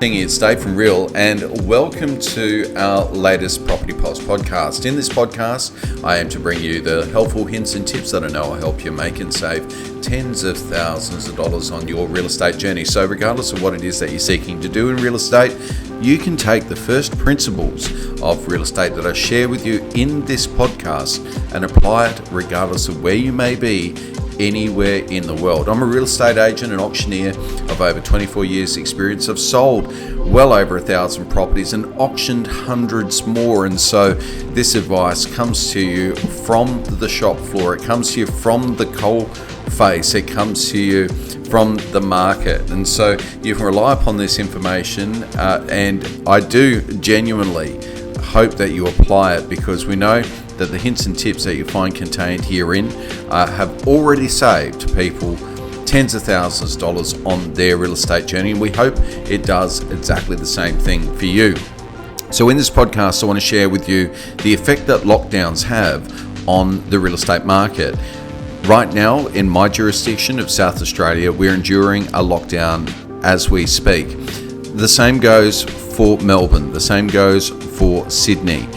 It's Dave from Real, and welcome to our latest Property Pulse podcast. In this podcast, I aim to bring you the helpful hints and tips that I know will help you make and save tens of thousands of dollars on your real estate journey. So regardless of what it is that you're seeking to do in real estate, you can take the first principles of real estate that I share with you in this podcast and apply it regardless of where you may be anywhere in the world. I'm a real estate agent and auctioneer of over 24 years experience. I've sold well over 1,000 properties and auctioned hundreds more, and so this advice comes to you from the shop floor. It comes to you from the coal face. It comes to you from the market, and so you can rely upon this information, and I do genuinely hope that you apply it, because we know that the hints and tips that you find contained herein have already saved people tens of thousands of dollars on their real estate journey, and we hope it does exactly the same thing for you. So in this podcast, I want to share with you the effect that lockdowns have on the real estate market. Right now, in my jurisdiction of South Australia, we're enduring a lockdown as we speak. The same goes for Melbourne, the same goes for Sydney,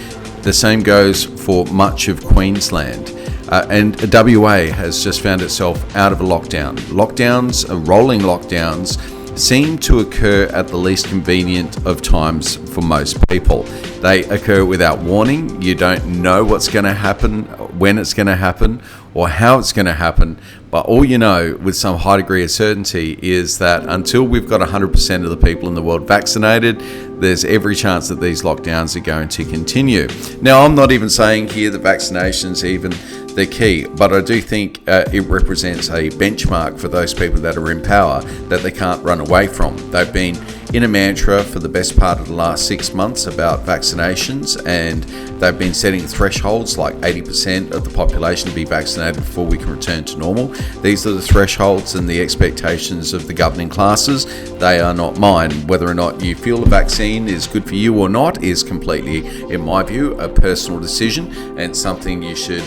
the same goes for much of Queensland. And WA has just found itself out of a lockdown. Lockdowns, rolling lockdowns, seem to occur at the least convenient of times for most people. They occur without warning. You don't know what's going to happen, when it's going to happen, or how it's going to happen. But all you know with some high degree of certainty is that until we've got 100% of the people in the world vaccinated, there's every chance that these lockdowns are going to continue. Now, I'm not even saying here that vaccination's even the key, but I do think it represents a benchmark for those people that are in power that they can't run away from. They've been in a mantra for the best part of the last 6 months about vaccinations, and they've been setting thresholds like 80% of the population to be vaccinated before we can return to normal. These are the thresholds and the expectations of the governing classes. They are not mine. Whether or not you feel the vaccine is good for you or not is completely, in my view, a personal decision, and something you should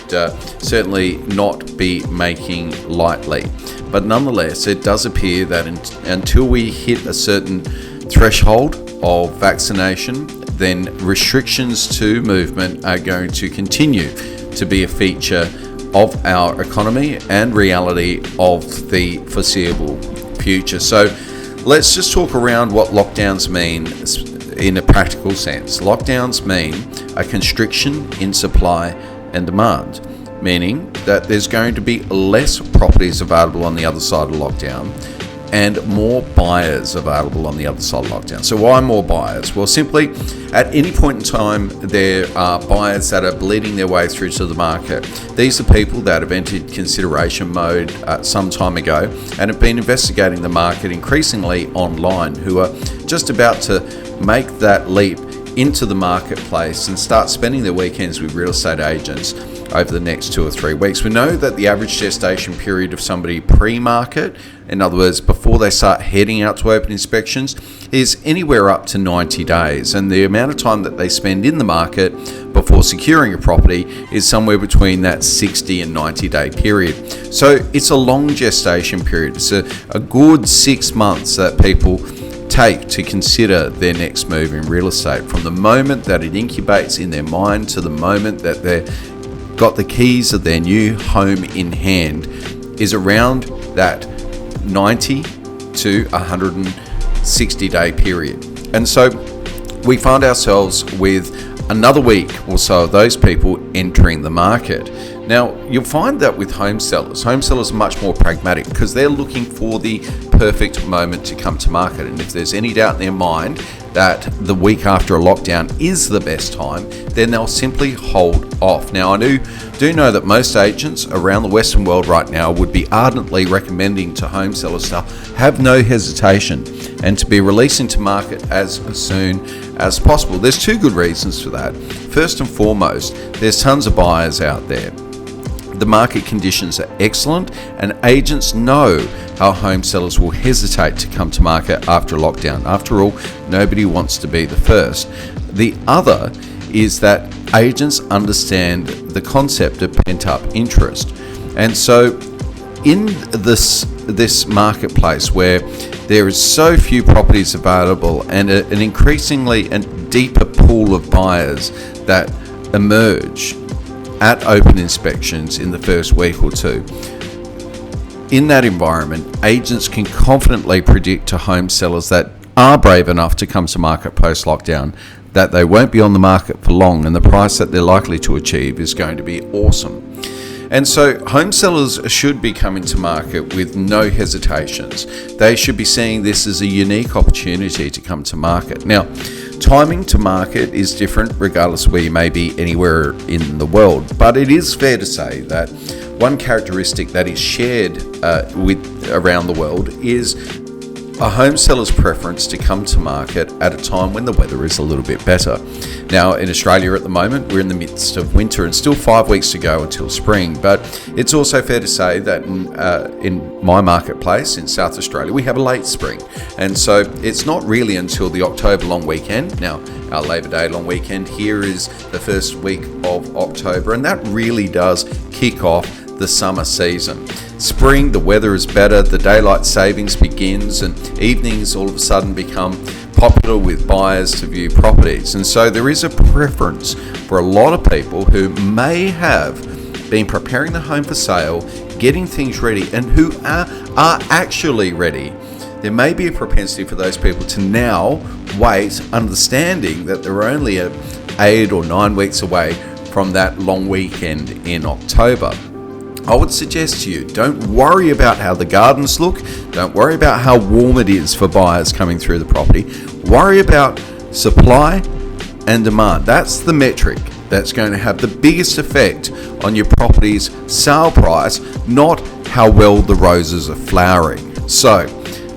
certainly not be making lightly. But nonetheless, it does appear that until we hit a certain threshold of vaccination, then restrictions to movement are going to continue to be a feature of our economy and reality of the foreseeable future. So let's just talk around what lockdowns mean in a practical sense. Lockdowns mean a constriction in supply and demand, meaning that there's going to be less properties available on the other side of lockdown and more buyers available on the other side of lockdown. So why more buyers? Well, simply at any point in time, there are buyers that are bleeding their way through to the market. These are people that have entered consideration mode some time ago and have been investigating the market increasingly online, who are just about to make that leap into the marketplace and start spending their weekends with real estate agents over the next 2 or 3 weeks. We know that the average gestation period of somebody pre-market, in other words, before they start heading out to open inspections, is anywhere up to 90 days. And the amount of time that they spend in the market before securing a property is somewhere between that 60 and 90 day period. So it's a long gestation period. It's a good 6 months that people take to consider their next move in real estate, from the moment that it incubates in their mind to the moment that they're got the keys of their new home in hand, is around that 90 to 160 day period. And so we find ourselves with another week or so of those people entering the market. Now, you'll find that with home sellers are much more pragmatic, because they're looking for the perfect moment to come to market. And if there's any doubt in their mind that the week after a lockdown is the best time, then they'll simply hold off. Now, I do know that most agents around the Western world right now would be ardently recommending to home sellers to have no hesitation and to be releasing to market as soon as possible. There's two good reasons for that. First and foremost, there's tons of buyers out there. The market conditions are excellent, and agents know how home sellers will hesitate to come to market after a lockdown. After all, nobody wants to be the first. The other is that agents understand the concept of pent-up interest. And so in this this marketplace where there is so few properties available and an increasingly and deeper pool of buyers that emerge at open inspections in the first week or two. In that environment, agents can confidently predict to home sellers that are brave enough to come to market post-lockdown that they won't be on the market for long, and the price that they're likely to achieve is going to be awesome. And so home sellers should be coming to market with no hesitations. They should be seeing this as a unique opportunity to come to market. Now, timing to market is different regardless of where you may be anywhere in the world, but it is fair to say that one characteristic that is shared around the world is a home seller's preference to come to market at a time when the weather is a little bit better. Now, in Australia at the moment, we're in the midst of winter and still 5 weeks to go until spring, but it's also fair to say that in my marketplace in South Australia, we have a late spring. And so it's not really until the October long weekend. Now, our Labor Day long weekend here is the first week of October, and that really does kick off the summer season. Spring, the weather is better, the daylight savings begins, and evenings all of a sudden become popular with buyers to view properties. And so there is a preference for a lot of people who may have been preparing the home for sale, getting things ready, and who are actually ready. There may be a propensity for those people to now wait, understanding that they're only 8 or 9 weeks away from that long weekend in October. I would suggest to you, don't worry about how the gardens look. Don't worry about how warm it is for buyers coming through the property. Worry about supply and demand. That's the metric that's going to have the biggest effect on your property's sale price, not how well the roses are flowering. So,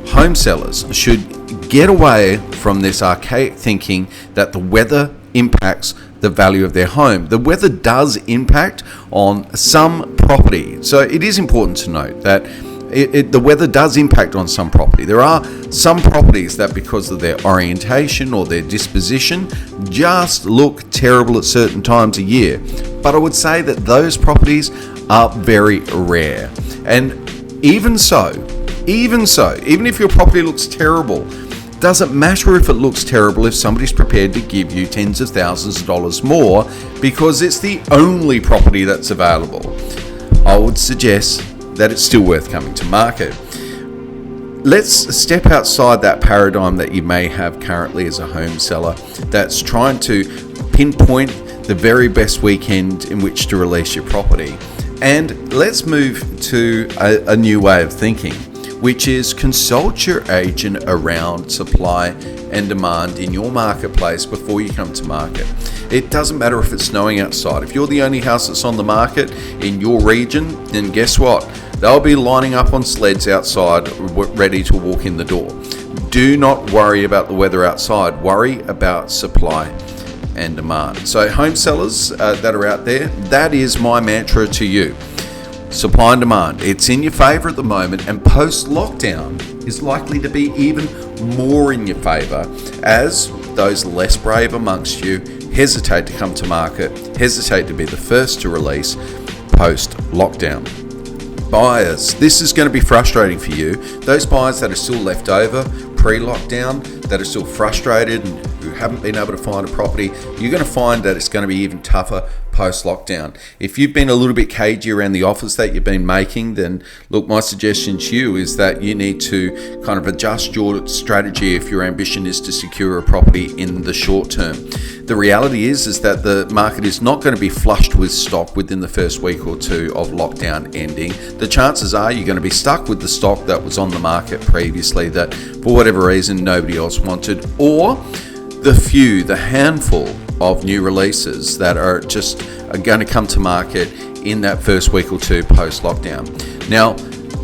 home sellers should get away from this archaic thinking that the weather impacts the value of their home. The weather does impact on some property. So it is important to note that the weather does impact on some property. There are some properties that, because of their orientation or their disposition, just look terrible at certain times of year. But I would say that those properties are very rare. And even if your property looks terrible, doesn't matter if it looks terrible if somebody's prepared to give you tens of thousands of dollars more because it's the only property that's available. I would suggest that it's still worth coming to market. Let's step outside that paradigm that you may have currently as a home seller that's trying to pinpoint the very best weekend in which to release your property. And let's move to a new way of thinking, which is consult your agent around supply and demand in your marketplace before you come to market. It doesn't matter if it's snowing outside. If you're the only house that's on the market in your region, then guess what? They'll be lining up on sleds outside ready to walk in the door. Do not worry about the weather outside. Worry about supply and demand. So home sellers that are out there, that is my mantra to you. Supply and demand, it's in your favour at the moment, and post-lockdown is likely to be even more in your favour as those less brave amongst you hesitate to come to market, hesitate to be the first to release post-lockdown. Buyers, this is going to be frustrating for you. Those buyers that are still left over pre-lockdown, that are still frustrated and who haven't been able to find a property, you're going to find that it's going to be even tougher post-lockdown. If you've been a little bit cagey around the offers that you've been making, then look, my suggestion to you is that you need to kind of adjust your strategy if your ambition is to secure a property in the short term. The reality is that the market is not going to be flushed with stock within the first week or two of lockdown ending. The chances are you're going to be stuck with the stock that was on the market previously that for whatever reason nobody else wanted, or the handful of new releases that are going to come to market in that first week or two post-lockdown. Now,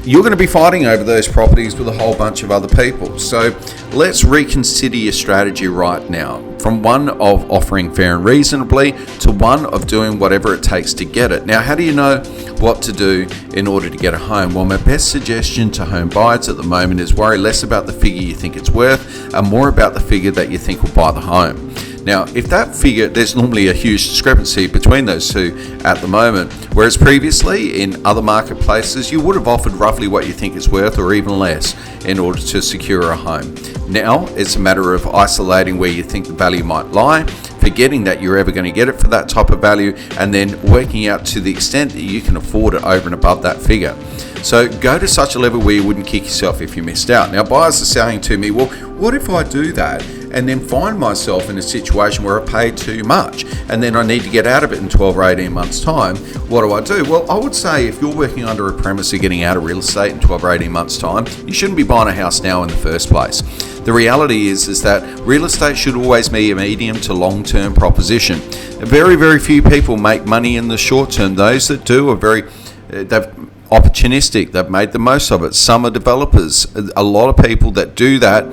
you're going to be fighting over those properties with a whole bunch of other people. So let's reconsider your strategy right now, from one of offering fair and reasonably to one of doing whatever it takes to get it. Now, how do you know what to do in order to get a home? Well, my best suggestion to home buyers at the moment is worry less about the figure you think it's worth and more about the figure that you think will buy the home. Now, if that figure, there's normally a huge discrepancy between those two at the moment, whereas previously in other marketplaces, you would have offered roughly what you think it's worth or even less in order to secure a home. Now, it's a matter of isolating where you think the value might lie, forgetting that you're ever going to get it for that type of value, and then working out to the extent that you can afford it over and above that figure. So go to such a level where you wouldn't kick yourself if you missed out. Now, buyers are saying to me, well, what if I do that and then find myself in a situation where I paid too much and then I need to get out of it in 12 or 18 months time? What do I do? Well, I would say if you're working under a premise of getting out of real estate in 12 or 18 months time, you shouldn't be buying a house now in the first place. The reality is that real estate should always be a medium to long-term proposition. Very, very few people make money in the short term. Those that do are they're opportunistic. They've made the most of it. Some are developers. A lot of people that do that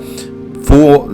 for,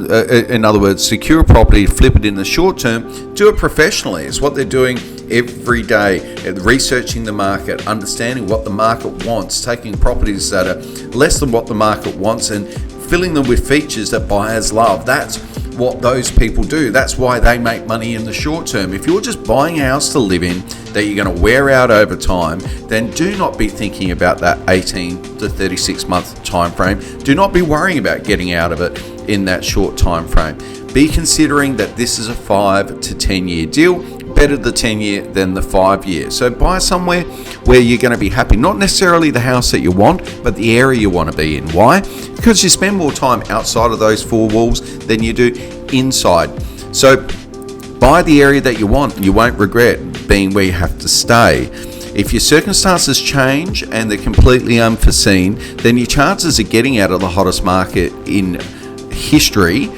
in other words, secure property, flip it in the short term, do it professionally. It's what they're doing every day, researching the market, understanding what the market wants, taking properties that are less than what the market wants and filling them with features that buyers love. That's what those people do. That's why they make money in the short term. If you're just buying a house to live in that you're going to wear out over time, then do not be thinking about that 18 to 36 month time frame. Do not be worrying about getting out of it in that short time frame. Be considering that this is a 5 to 10 year deal. Better the 10 year than the 5 year. So buy somewhere where you're going to be happy. Not necessarily the house that you want, but the area you want to be in. Why? Because you spend more time outside of those four walls than you do inside. So buy the area that you want. You won't regret being where you have to stay. If your circumstances change and they're completely unforeseen, then your chances of getting out of the hottest market in history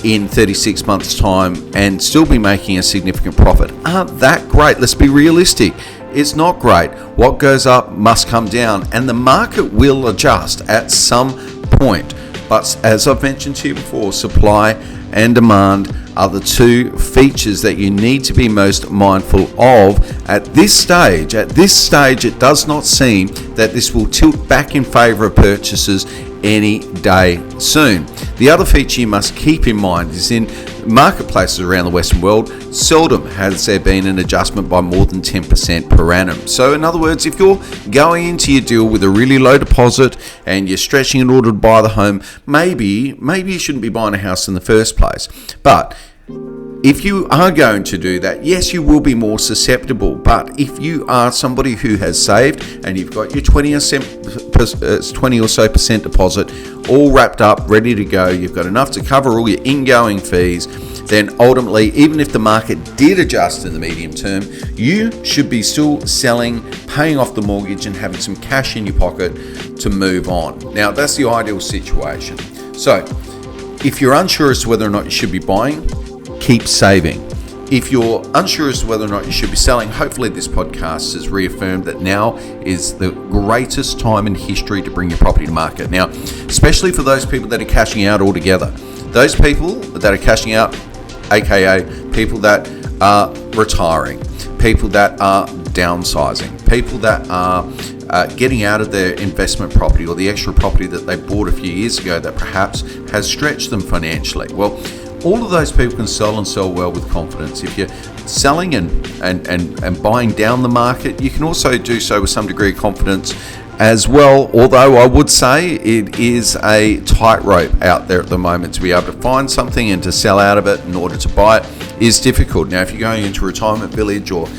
in 36 months time and still be making a significant profit aren't that great. Let's be realistic. It's not great. What goes up must come down, and the market will adjust at some point. But as I've mentioned to you before, supply and demand are the two features that you need to be most mindful of at this stage. At this stage, it does not seem that this will tilt back in favor of purchases any day soon. The other feature you must keep in mind is in marketplaces around the Western world, seldom has there been an adjustment by more than 10% per annum. So in other words, if you're going into your deal with a really low deposit and you're stretching in order to buy the home, maybe you shouldn't be buying a house in the first place. But if you are going to do that, yes, you will be more susceptible. But if you are somebody who has saved and you've got your 20 or so percent deposit all wrapped up, ready to go, you've got enough to cover all your ingoing fees, then ultimately, even if the market did adjust in the medium term, you should be still selling, paying off the mortgage and having some cash in your pocket to move on. Now, that's the ideal situation. So, if you're unsure as to whether or not you should be buying, keep saving. If you're unsure as to whether or not you should be selling, hopefully this podcast has reaffirmed that now is the greatest time in history to bring your property to market. Now, especially for those people that are cashing out altogether. Those people that are cashing out, aka people that are retiring, people that are downsizing, people that are getting out of their investment property or the extra property that they bought a few years ago that perhaps has stretched them financially. Well, all of those people can sell and sell well with confidence. If you're selling and buying down the market, you can also do so with some degree of confidence as well, although I would say it is a tightrope out there at the moment. To be able to find something and to sell out of it in order to buy it is difficult. Now, if you're going into a retirement village or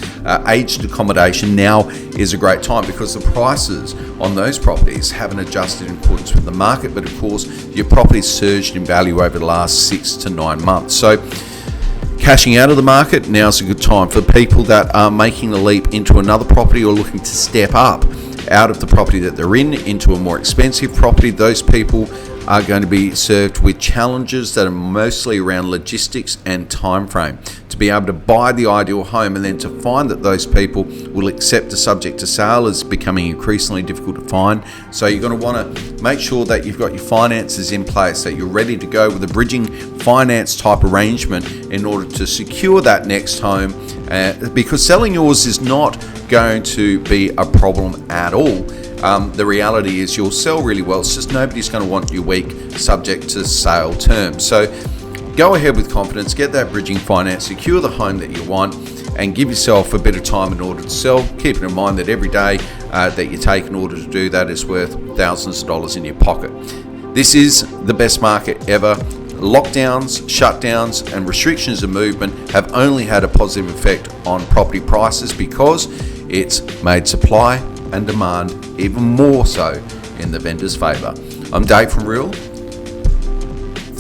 aged accommodation, now is a great time because the prices on those properties haven't adjusted in accordance with the market, but of course your property's surged in value over the last 6 to 9 months. So cashing out of the market, now's a good time. For people that are making the leap into another property or looking to step up out of the property that they're in into a more expensive property, those people are going to be served with challenges that are mostly around logistics and time frame to be able to buy the ideal home, and then to find that those people will accept a subject to sale is becoming increasingly difficult to find. So you're going to want to make sure that you've got your finances in place, that you're ready to go with a bridging finance type arrangement in order to secure that next home, because selling yours is not going to be a problem at all. The reality is you'll sell really well. It's just nobody's going to want you weak, subject to sale terms. So Go ahead with confidence, get that bridging finance, secure the home that you want, and give yourself a bit of time in order to sell. Keeping in mind that every day that you take in order to do that is worth thousands of dollars in your pocket. This is the best market ever. Lockdowns, shutdowns, and restrictions of movement have only had a positive effect on property prices because it's made supply and demand even more so in the vendor's favour. I'm Dave from Real.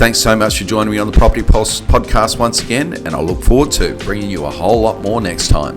Thanks so much for joining me on the Property Pulse podcast once again, and I look forward to bringing you a whole lot more next time.